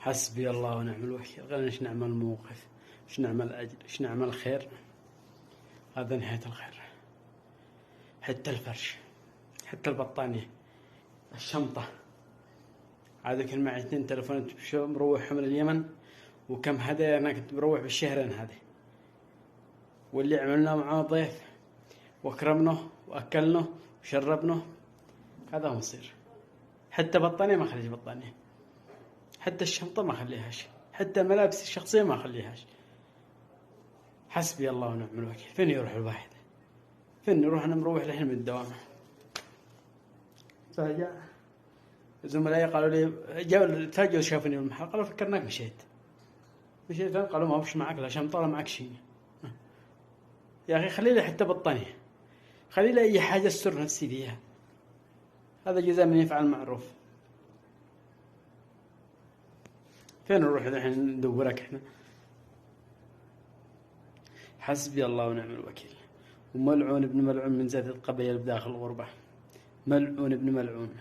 حسبي الله ونعم الوكيل. غير ايش نعمل الموقف، ايش نعمل الأجر، ايش نعمل الخير. هذا نهاية الخير. حتى الفرش، حتى البطانية، الشنطة. عاد كان معي 2 تلفونات مروحهم من اليمن، وكم هدايا أنا كنت بروح بالشهرين هذه. واللي عملنا معاه ضيف واكرمنه واكلنه وشربنه، هذا هو مصير. حتى بطانية ما خليش بطانية، حتى الشنطة ما خليهاش، حتى الملابس الشخصية ما خليهاش. حسبي الله ونعم الوكيل. فين يروح الواحد؟ فين نروح؟ أنا مروح الحين من الدوام. فجاء زملائي قالوا لي، فجأة شافني بالمحل قالوا فكرناك مشيت. قالوا ما وش معك لا شنطة ولا معك شيء. يا أخي خلي لي حتى بطانية، خلي لي أي حاجة استر نفسي فيها. هذا جزاء من يفعل معروف. فين نروح الحين ندورك احنا؟ حسبي الله ونعم الوكيل. وملعون ابن ملعون من زاد القبيل بداخل الغربة. ملعون ابن ملعون.